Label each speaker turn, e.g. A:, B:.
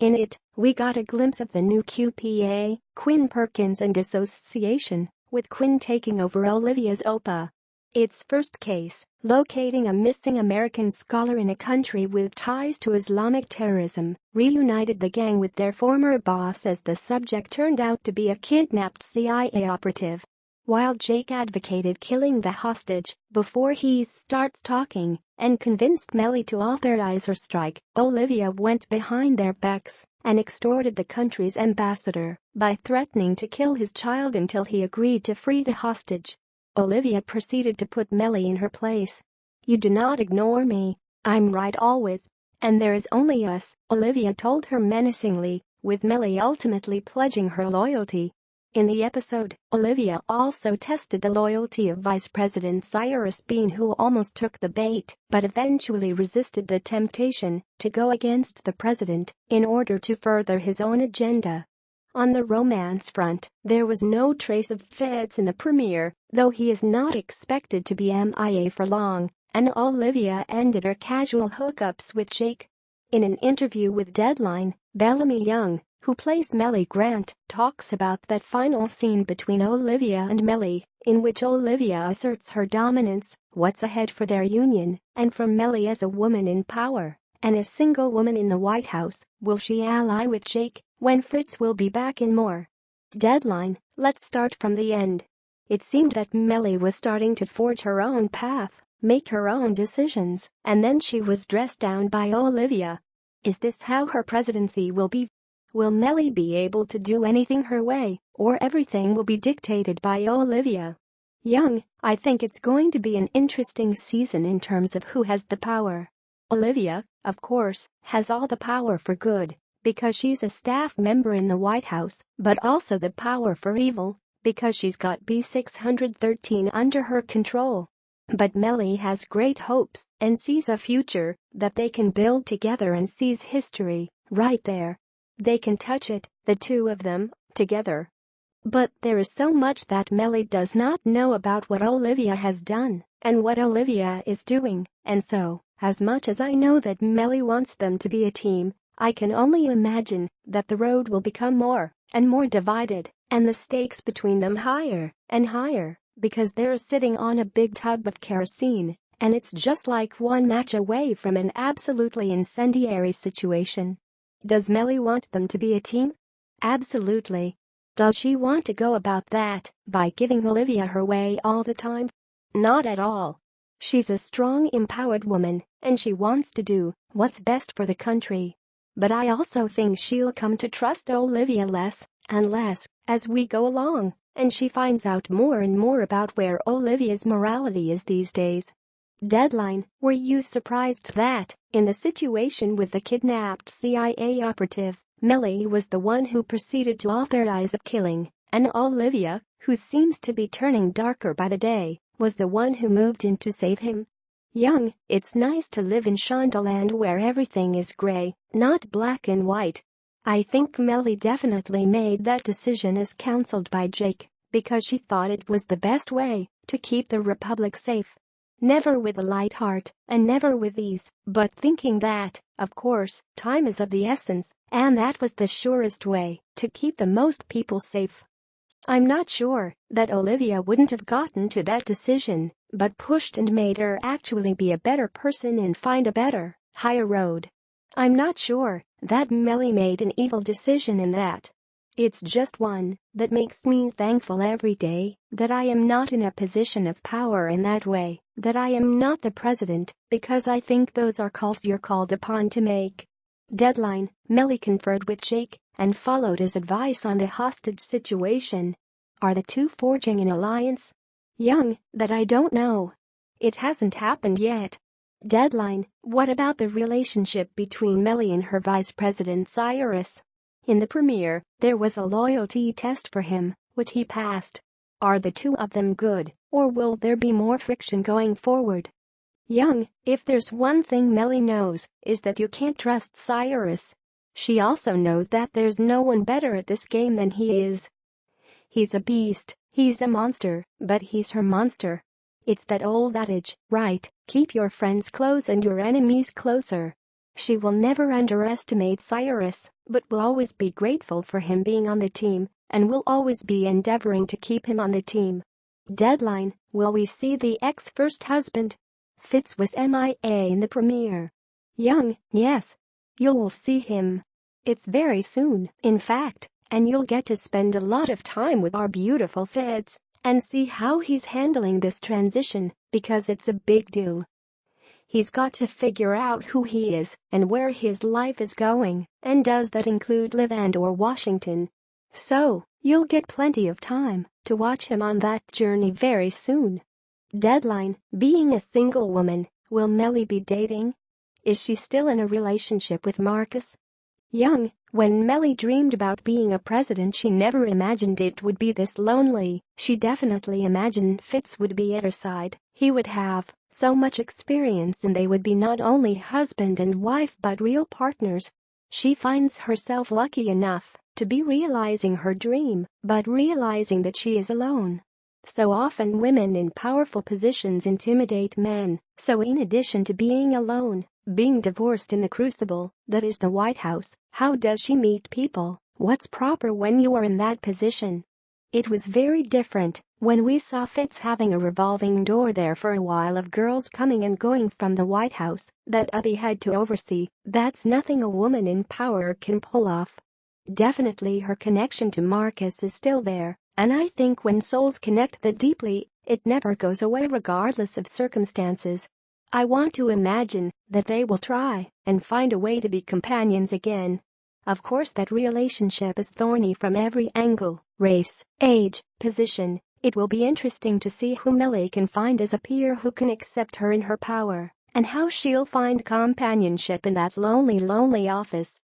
A: In it, we got a glimpse of the new QPA, Quinn Perkins and Association, with Quinn taking over Olivia's OPA. Its first case, locating a missing American scholar in a country with ties to Islamic terrorism, reunited the gang with their former boss as the subject turned out to be a kidnapped CIA operative. While Jake advocated killing the hostage before he starts talking and convinced Mellie to authorize her strike, Olivia went behind their backs and extorted the country's ambassador by threatening to kill his child until he agreed to free the hostage. Olivia proceeded to put Mellie in her place. "You do not ignore me. I'm right always. And there is only us," Olivia told her menacingly, with Mellie ultimately pledging her loyalty. In the episode, Olivia also tested the loyalty of Vice President Cyrus Bean, who almost took the bait but eventually resisted the temptation to go against the president in order to further his own agenda. On the romance front, there was no trace of Fitz in the premiere, though he is not expected to be MIA for long, and Olivia ended her casual hookups with Jake. In an interview with Deadline, Bellamy, who plays Mellie Grant, talks about that final scene between Olivia and Mellie, in which Olivia asserts her dominance, what's ahead for their union, and from Mellie as a woman in power and a single woman in the White House, will she ally with Jake when Fitz will be back in more. Deadline, let's start from the end. It seemed that Mellie was starting to forge her own path, make her own decisions, and then she was dressed down by Olivia. Is this how her presidency will be? Will Mellie be able to do anything her way, or everything will be dictated by Olivia? I think it's going to be an interesting season in terms of who has the power. Olivia, of course, has all the power for good, because she's a staff member in the White House, but also the power for evil, because she's got B-613 under her control. But Mellie has great hopes and sees a future that they can build together and sees history right there. They can touch it, the two of them, together. But there is so much that Mellie does not know about what Olivia has done and what Olivia is doing, and so, as much as I know that Mellie wants them to be a team, I can only imagine that the road will become more and more divided, and the stakes between them higher and higher, because they're sitting on a big tub of kerosene, and it's just like one match away from an absolutely incendiary situation. Does Mellie want them to be a team? Absolutely. Does she want to go about that by giving Olivia her way all the time? Not at all. She's a strong, empowered woman, and she wants to do what's best for the country. But I also think she'll come to trust Olivia less and less as we go along, and she finds out more and more about where Olivia's morality is these days. Deadline, were you surprised that, in the situation with the kidnapped CIA operative, Mellie was the one who proceeded to authorize a killing, and Olivia, who seems to be turning darker by the day, was the one who moved in to save him? It's nice to live in Shondaland where everything is gray, not black and white. I think Mellie definitely made that decision as counseled by Jake, because she thought it was the best way to keep the Republic safe. Never with a light heart, and never with ease, but thinking that, of course, time is of the essence, and that was the surest way to keep the most people safe. I'm not sure that Olivia wouldn't have gotten to that decision, but pushed and made her actually be a better person and find a better, higher road. I'm not sure that Mellie made an evil decision in that. It's just one that makes me thankful every day that I am not in a position of power in that way, that I am not the president, because I think those are calls you're called upon to make. Deadline, Mellie conferred with Jake and followed his advice on the hostage situation. Are the two forging an alliance? That I don't know. It hasn't happened yet. Deadline, what about the relationship between Mellie and her vice president Cyrus? In the premiere, there was a loyalty test for him, which he passed. Are the two of them good, or will there be more friction going forward? If there's one thing Mellie knows, is that you can't trust Cyrus. She also knows that there's no one better at this game than he is. He's a beast, he's a monster, but he's her monster. It's that old adage, right? Keep your friends close and your enemies closer. She will never underestimate Cyrus, but will always be grateful for him being on the team and will always be endeavoring to keep him on the team. Deadline: will we see the ex-first husband? Fitz was MIA in the premiere. Young: yes. You'll see him. It's very soon, in fact, and you'll get to spend a lot of time with our beautiful Fitz and see how he's handling this transition, because it's a big deal. He's got to figure out who he is and where his life is going, and does that include Liv and/or Washington? So, you'll get plenty of time to watch him on that journey very soon. Deadline: being a single woman, will Mellie be dating? Is she still in a relationship with Marcus? Young: when Mellie dreamed about being a president, she never imagined it would be this lonely. She definitely imagined Fitz would be at her side. He would have so much experience and they would be not only husband and wife but real partners. She finds herself lucky enough to be realizing her dream, but realizing that she is alone. So often women in powerful positions intimidate men, so in addition to being alone, being divorced in the crucible that is the White House, how does she meet people? What's proper when you are in that position? It was very different when we saw Fitz having a revolving door there for a while of girls coming and going from the White House that Abby had to oversee. That's nothing a woman in power can pull off. Definitely her connection to Marcus is still there, and I think when souls connect that deeply, it never goes away regardless of circumstances. I want to imagine that they will try and find a way to be companions again. Of course that relationship is thorny from every angle: race, age, position. It will be interesting to see who Mellie can find as a peer who can accept her in her power, and how she'll find companionship in that lonely office.